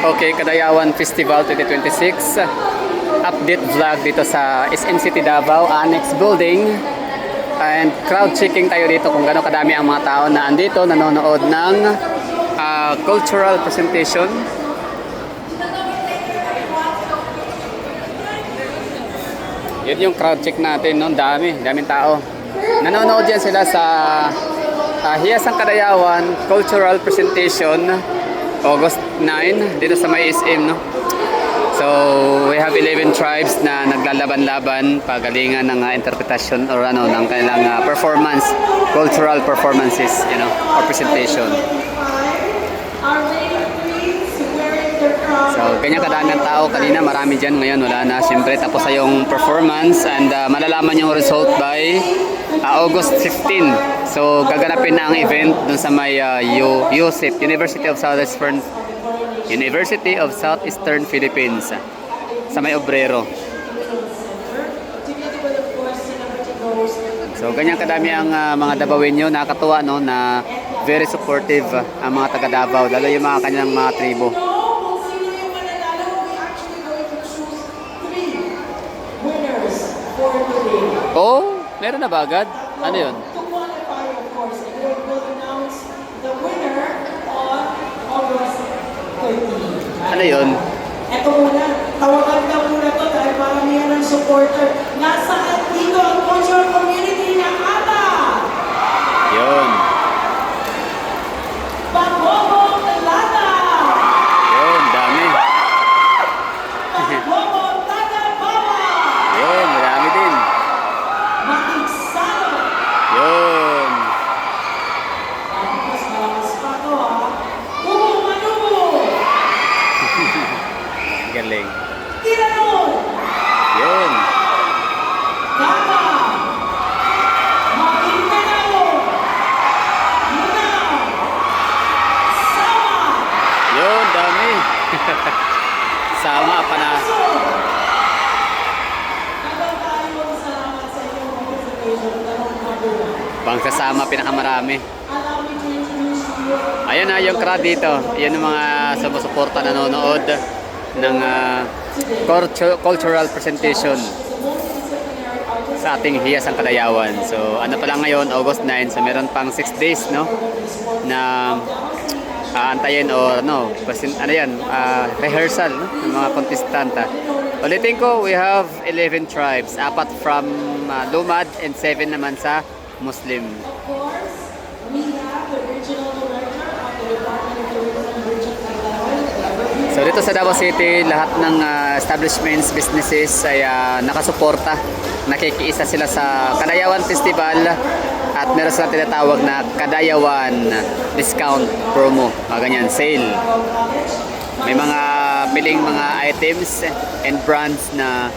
Okay, Kadayawan Festival 2026 update vlog dito sa SM City Davao Annex Building, and crowd checking tayo dito kung gaano kadami ang mga tao na andito nanonood ng cultural presentation. Yun yung crowd check natin, no? Daming tao nanonood yan sila sa Hiyasang Kadayawan Cultural Presentation August 9 dito sa may SM, no? So we have 11 tribes na naglalaban-laban pagalingan ng interpretation or ng kanilang performance, cultural performances, or presentation. So ganyan kadami ang tao kanina, marami dyan, ngayon wala na. Siyempre tapos na yung performance, and malalaman yung result by August 15. So gaganapin na ang event dun sa may USIP, University of Southeastern Philippines, sa may Obrero. So ganyan kadami ang mga Davaoenyo, nakakatuwa, no, na very supportive ang mga taga Davao, lalo yung mga kanilang mga tribo. Oh, meron na ba agad? Ano yun? Ano yun? Ito muna, tawagan ka muna to dahil maramihan ng supporter. Nasaan dito ang cultural community ng ATA? Yun. Pagbobong Talata! Yun, dami. Pagbobong Tagabawa! Yun, marami din. Makigsalo! Yun. Mas malakas pa to, ha? Ubong Manubo! Galing. Tiranon! Yun. Gaba! Maguindanao! Lunao! Sama! Yun, dami. Sama pa na. Maraming salamat sa inyong participation. Bangsasama pinakamarami. Allow me to introduce to you. Ayan na yung crowd dito. Yan yung mga sumusuporta, nanonood ng cultural presentation sa ating Hiyasang Kadayawan. So ano pa lang ngayon, August 9, so meron pang 6 days, no, na aantayin o rehearsal, no, ng mga contestanta. Ulitin ko, we have 11 tribes, 4 from Lumad and 7 naman sa Muslim. Of course, we have the regional director of the Department of Tourism, Richard Tagawa. So dito sa Davao City, lahat ng establishments, businesses ay nakasuporta. Nakikiisa sila sa Kadayawan Festival at meron silang tinatawag na Kadayawan discount promo, mga ganyan, sale. May mga piling mga items and brands na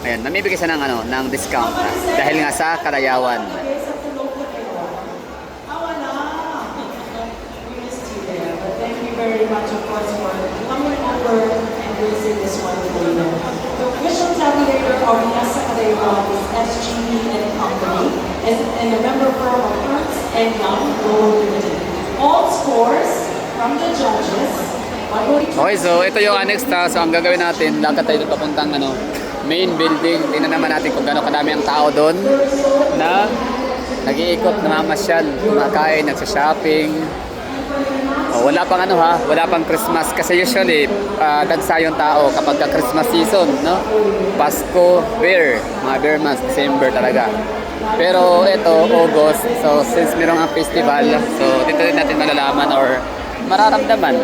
ayan, namibigay siya ng discount dahil nga sa Kadayawan. Thank you very much, of course, for coming over and visiting this wonderful event. The official tabulator of Hiyasang Kadayawan is SGB and Company, and a member firm of Ernst and Young Global Limited. All scores from the judges. Okay, so ito yung annex na. So ang gagawin natin, lakad tayo papuntang main building. Tingnan naman natin kung gaano kadami ang tao doon na nag-iikot, namamasyal, kumakain, nagsa-shopping. Wala pang wala pang Christmas kasi usually dagsa yung tao kapag Christmas season, no? Pasko, mga bear months, December talaga. Pero ito, August, so since merong ang festival, so dito rin natin malalaman or mararamdaman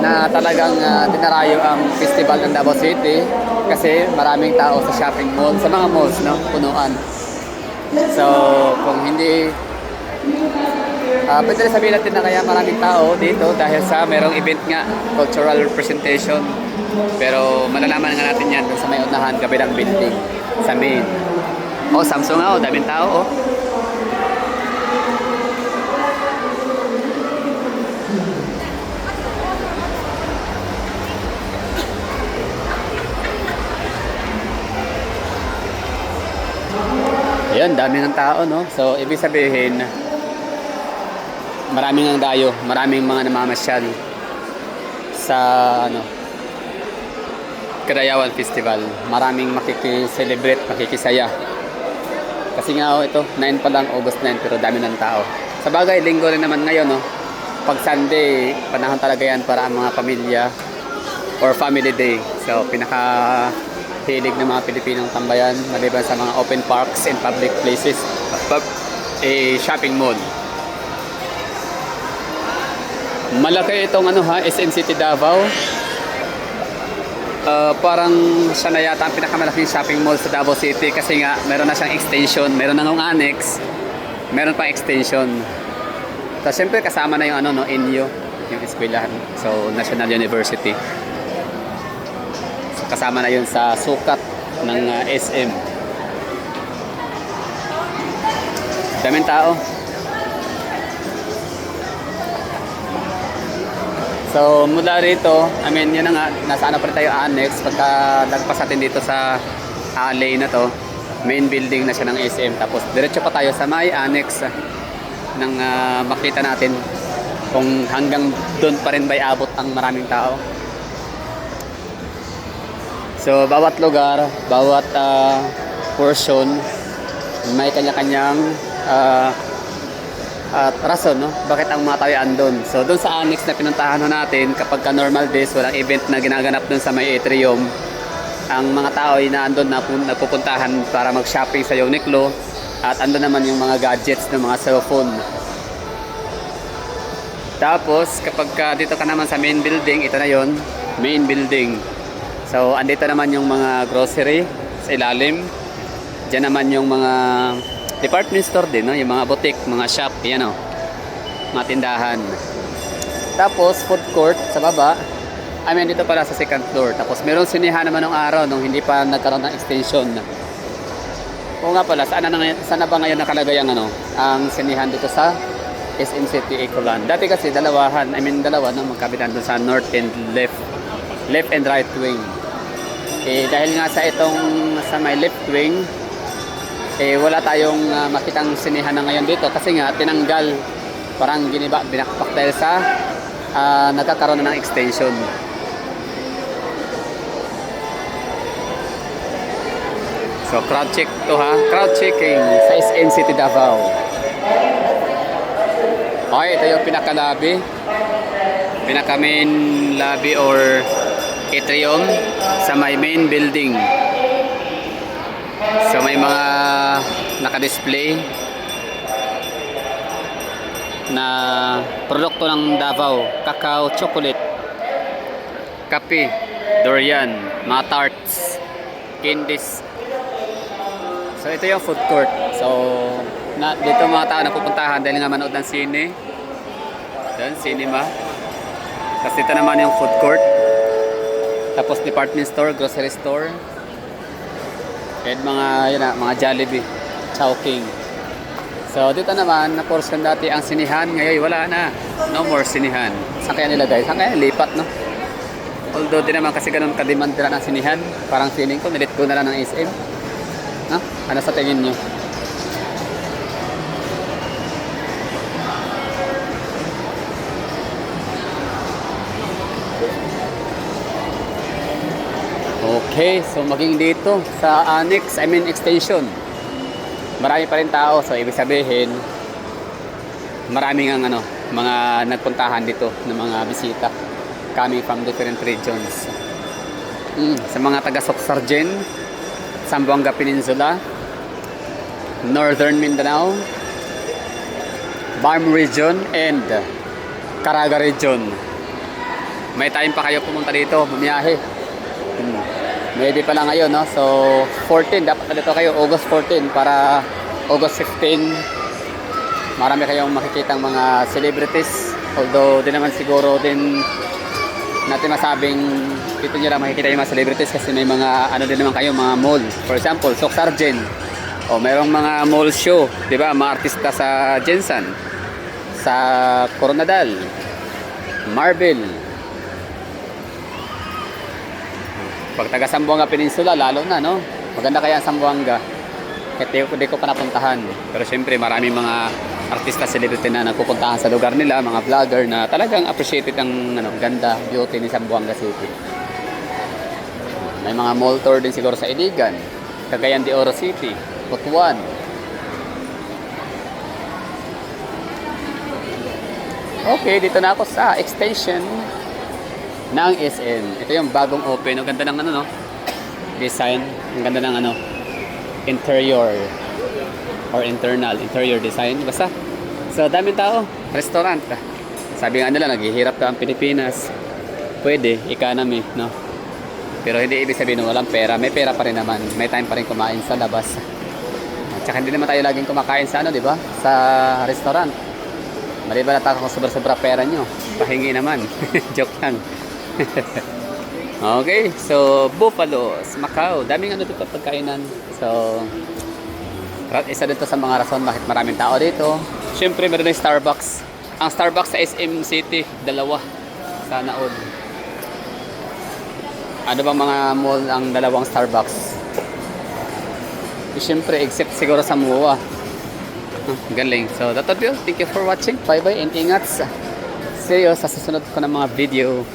na talagang dinarayo ang festival ng Davao City kasi maraming tao sa shopping mall, sa mga malls, no? Punuan. So kung hindi pwede sabihin natin na kaya maraming tao dito dahil sa merong event nga, cultural presentation. Pero malalaman nga natin yan sa may unahan, kabilang building, sa main. Samsung daming tao, Ayan, dami ng tao, no? So, ibig sabihin, maraming ang dayo, maraming mga namamasyal sa ano, Kadayawan Festival. Maraming makikiselebrate, makikisaya. Kasi nga ito, 9 pa lang, August 9, pero dami ng tao. Sa bagay, linggo rin naman ngayon, no? Pag Sunday, panahon talaga yan para ang mga pamilya or family day. So, pinaka-hilig ng mga Pilipinong tambayan, maliban sa mga open parks and public places, shopping mall. Malaki itong ano ha, SM City Davao. Parang siya na yata ang pinakamalaking shopping mall sa Davao City kasi nga meron na siyang extension, meron na ng annex, meron pang extension. Tapos syempre kasama na yung ano no, INYO, yung eskwelahan. So National University. So, kasama na yun sa sukat ng SM. Daming tao. So mula rito, I mean yun na nga, nasa ano pa rin tayo annex. Pagka lagpas natin dito sa alley na to, main building na siya ng SM. Tapos diretso pa tayo sa may annex nang makita natin kung hanggang doon pa rin ba abot ang maraming tao. So bawat lugar, bawat portion may kanya-kanyang rason, no? Bakit ang mga tayo andun. So doon sa annex na pinuntahan natin, kapag ka normal days, walang event na ginaganap doon sa may atrium, ang mga tao ay naandun na napupuntahan para mag-shopping sa Uniqlo. At andun naman yung mga gadgets ng mga cellphone. Tapos kapag dito ka naman sa main building, ito na yon, main building. So andito naman yung mga grocery sa ilalim. Diyan naman yung mga department store din, no? Yung mga boutique, mga shop, yan o, mga tindahan. Tapos food court sa baba. I mean dito pala sa second floor. Tapos meron sinihan naman ng araw nung hindi pa nagkaroon ng extension. O nga pala, saan na ba ngayon nakalagay ang ang sinihan dito sa SM City Ecoland? Dati kasi dalawa no, magkabitan doon sa north and left and right wing. Dahil nga sa itong sa may left wing, wala tayong makitang sinihan na ngayon dito kasi nga tinanggal, parang binakpak dahil sa nagkakaroon na ng extension. So crowd check to ha, crowd checking sa SM City Davao. Okay, ito yung pinaka main lobby or atrium sa may main building. So may mga naka-display na produkto ng Davao, cacao, chocolate, kape, durian, mga tarts, candies. So ito yung food court. So dito mga tao napupuntahan dahil nga manood ng sine. Doon, cinema. Tapos dito naman yung food court. Tapos department store, grocery store. And mga Jollibee, Chowking. So dito naman na portion dati ang sinihan, ngayon wala na. No more sinihan. Saan kaya nilagay? Saan kaya lipat, no? Although di naman kasi ganun ka-demand nila ng sinihan. Parang feeling ko, nilit ko na lang ng SM. No? Ano sa tingin nyo? Okay, so maging dito sa annex, extension. Marami pa rin tao, so ibig sabihin maraming ang mga nagpuntahan dito ng mga bisita coming from different regions. Sa mga taga Socsargen, Zamboanga Peninsula, Northern Mindanao, Barm Region, and Caraga Region. May time pa kayo pumunta dito, bumiyahe. Maybe pa lang ngayon, no? So 14, dapat na dito kayo August 14 para August 15 marami kayong makikitang mga celebrities. Although di naman siguro din natin masabing dito nyo lang makikita yung mga celebrities kasi may mga din naman kayo, mga mall. For example, Socsargen. O merong mga mall show, di ba? Mga artista sa Jensen, sa Coronadal, Marvel. Pag taga Zamboanga Peninsula, lalo na, no? Maganda kaya ang Zamboanga. Kahit di ko pa napuntahan. Pero syempre, maraming mga artista, celebrity na nagpupuntahan sa lugar nila, mga vlogger na talagang appreciated ang ganda, beauty ni Zamboanga City. May mga mall tour din siguro sa Iligan, Cagayan de Oro City, Butuan. Okay, dito na ako sa extension ng SM. Ito yung bagong open. Ang ganda ng ano, no? Design. Ang ganda ng ano, interior or interior design. Basta. So, daming tao. Restaurant. Sabi nga nila, naghihirap ka ang Pilipinas. Pwede, economy, no? Pero hindi ibig sabihin na walang pera. May pera pa rin naman. May time pa rin kumain sa labas. At saka hindi naman tayo laging kumakain sa ano, di ba? Sa restaurant. Maliban na kung sobra-sobra pera nyo. Pahingi naman. Joke lang. Okay, so Bufalos, Macau. Daming ano dito pagkainan. So, isa dito sa mga rason bakit maraming tao dito. Siyempre, meron ng Starbucks. Ang Starbucks sa SM City, dalawa. Sana all. Ano bang mga mall ang dalawang Starbucks? Siyempre, except siguro sa MUA. Galing. So, that's all. Thank you for watching. Bye-bye and ingat. See you sa susunod ko ng mga video.